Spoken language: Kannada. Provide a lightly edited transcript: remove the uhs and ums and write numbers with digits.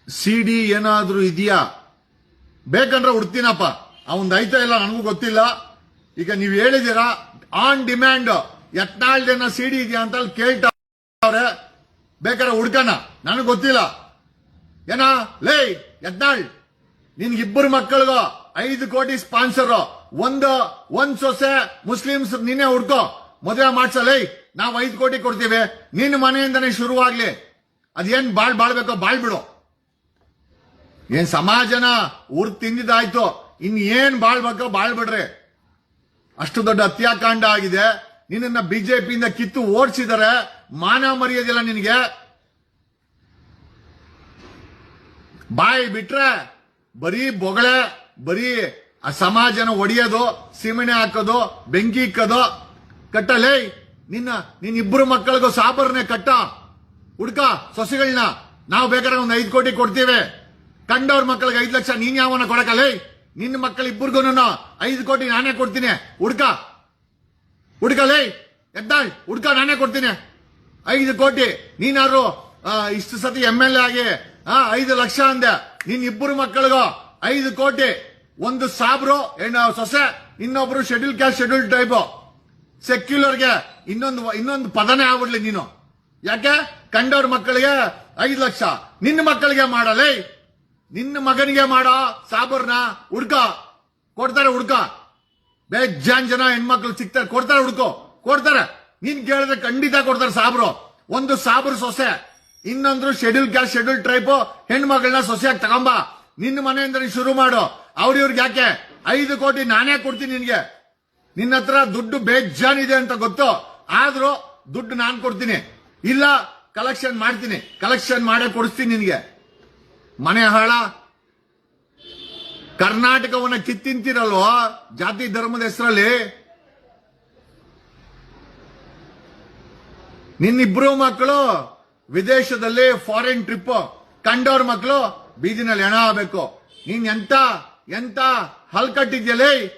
ಸಿಡಿ ಏನಾದ್ರೂ ಇದೆಯಾ? ಬೇಕಂದ್ರೆ ಹುಡ್ತೀನಪ್ಪ, ಅವಂದ್ ಐತ ಇಲ್ಲ ನನಗೂ ಗೊತ್ತಿಲ್ಲ. ಈಗ ನೀವ್ ಹೇಳಿದೀರಾ ಆನ್ ಡಿಮ್ಯಾಂಡ್ ಯತ್ನಾಳ್ದೇನ ಸಿಡಿ ಇದೆಯಾ ಅಂತ ಕೇಳ್ತಾವ್ರೆ. ಬೇಕಾದ್ರೆ ಹುಡ್ಕಣ, ನನಗೆ ಗೊತ್ತಿಲ್ಲ. ಏನ ಲೇ ಯತ್ನಾಳ್, ನಿನ್ಗಿಬ್ಬರು ಮಕ್ಕಳಿಗೂ 5 ಕೋಟಿ ಸ್ಪಾನ್ಸರ್, ಒಂದ್ ಸೊಸೆ ಮುಸ್ಲಿಮ್ಸ್ ನೀನೇ ಹುಡ್ಕೋ, ಮದುವೆ ಮಾಡ್ಸಲೇ, ನಾವು 5 ಕೋಟಿ ಕೊಡ್ತೀವಿ, ನಿನ್ನ ಮನೆಯಿಂದನೇ ಶುರುವಾಗ್ಲಿ. ಅದೇನ್ ಬಾಳ್ಬೇಕೋ ಬಾಳ್ಬಿಡು. ಏನ್ ಸಮಾಜನ ಉರ್ ತಿಂದಿದ್ದಾಯ್ತು, ಇನ್ ಏನ್ ಬಾಳ್ಬೇಕೋ ಬಾಳ್ಬಿಡ್ರಿ. ಅಷ್ಟು ದೊಡ್ಡ ಹತ್ಯಾಕಾಂಡ ಆಗಿದೆ. ನಿನ್ನ ಬಿಜೆಪಿಯಿಂದ ಕಿತ್ತು ಓಡಿಸಿದರೆ ಮಾನ ಮರ್ಯಾದಿಲ್ಲ ನಿನಗೆ. ಬಾಯಿ ಬಿಟ್ರೆ ಬರೀ ಬೊಗಳೆ, ಬರೀ ಆ ಸಮಾಜನ ಒಡೆಯೋದು, ಸೀಮೆಣೆ ಹಾಕೋದು, ಬೆಂಕಿ ಇಕ್ಕೋದು. ಕಟ್ಟಲೇ ನಿನ್ನಿಬ್ಬರು ಮಕ್ಕಳಿಗೂ ಸಾಬರ್ನೆ ಕಟ್ಟ, ಹುಡ್ಕ ಸೊಸೆಗಳನ್ನ. ನಾವು ಬೇಕಾದ್ರೆ 5 ಕೋಟಿ ಕೊಡ್ತೀವಿ. ಕಂಡವ್ರ ಮಕ್ಕಳಿಗೆ 5 ಲಕ್ಷ ನೀನ್ ಯಾವನ ಕೊಡಕಲೇ? ನಿನ್ನ ಮಕ್ಕಳಿಬ್ಬರಿಗೂ 5 ಕೋಟಿ ನಾನೇ ಕೊಡ್ತೀನಿ. ಹುಡ್ಕಲೇ ಎದ್ದಾಳ್, ಹುಡ್ಕ ನಾನೇ ಕೊಡ್ತೀನಿ 5 ಕೋಟಿ. ನೀನಾರು ಇಷ್ಟು ಸತಿ MLA ಆಗಿ 5 ಲಕ್ಷ ಅಂದೆ. ನಿನ್ನಿಬ್ಬರು ಮಕ್ಕಳಿಗೂ 5 ಕೋಟಿ. ಒಂದು ಸಾಬ್ರು ಸೊಸೆ, ಇನ್ನೊಬ್ರು ಶೆಡ್ಯೂಲ್ ಕ್ಯಾಸ್ಟ್ ಶೆಡ್ಯೂಲ್ ಟೈಪ್ ಸೆಕ್ಯುಲರ್ಗೆ ಇನ್ನೊಂದು ಪದನೇ ಆಗ್ಬಿಡ್ಲಿ ನೀನು. ಯಾಕೆ ಕಂಡವ್ರ ಮಕ್ಕಳಿಗೆ 5 ಲಕ್ಷ, ನಿನ್ನ ಮಕ್ಕಳಿಗೆ ಮಾಡಲೇ, ನಿನ್ನ ಮಗನಿಗೆ ಮಾಡೋ ಸಾಬರ್ನ ಹುಡ್ಕ. ಕೊಡ್ತಾರೆ ಹುಡ್ಕ, ಬೇಜಾನ್ ಜನ ಹೆಣ್ಮಕ್ಳು ಸಿಗ್ತಾರೆ, ಕೊಡ್ತಾರೆ ಹುಡ್ಕೋ, ಕೊಡ್ತಾರೆ. ನೀನ್ ಕೇಳಿದ್ರೆ ಖಂಡಿತ ಕೊಡ್ತಾರೆ ಸಾಬ್ರು. ಒಂದು ಸಾಬ್ರು ಸೊಸೆ, ಇನ್ನೊಂದ್ರು ಶೆಡ್ಯೂಲ್ ಕ್ಯಾಸ್ಟ್ ಶೆಡ್ಯೂಲ್ ಟ್ರೈಪ್ ಹೆಣ್ಮಗಳನ್ನ ಸೊಸೆಯಾಗಿ ತಗೊಂಬ. ನಿನ್ನ ಮನೆಯಿಂದ ಶುರು ಮಾಡು. ಅವ್ರಿವ್ರಿಗೆ ಯಾಕೆ 5 ಕೋಟಿ ನಾನೇ ಕೊಡ್ತೀನಿ ನಿನ್ಗೆ. ನಿನ್ನ ಹತ್ರ ದುಡ್ಡು ಬೇಜಾನ್ ಇದೆ ಅಂತ ಗೊತ್ತು, ಆದ್ರೂ ದುಡ್ಡು ನಾನ್ ಕೊಡ್ತೀನಿ. ಇಲ್ಲ ಕಲೆಕ್ಷನ್ ಮಾಡ್ತೀನಿ, ಕಲೆಕ್ಷನ್ ಮಾಡೇ ಕೊಡಿಸ್ತೀನಿ ನಿನ್ಗೆ. ಮನೆ ಹಾಳ, ಕರ್ನಾಟಕವನ್ನ ಕಿತ್ತಿಂತಿರಲ್ವೋ ಜಾತಿ ಧರ್ಮದ ಹೆಸರಲ್ಲಿ. ನಿನ್ನಿಬ್ರು ಮಕ್ಕಳು ವಿದೇಶದಲ್ಲಿ ಫಾರಿನ್ ಟ್ರಿಪ್, ಕಂಡವ್ರ ಮಕ್ಕಳು ಬೀದಿನಲ್ಲಿ ಹೆಣ ಆಗಬೇಕು. ನೀನ್ ಎಂತ ಹಲ್ಕಟ್ಟಿದ್ಯಲೇ.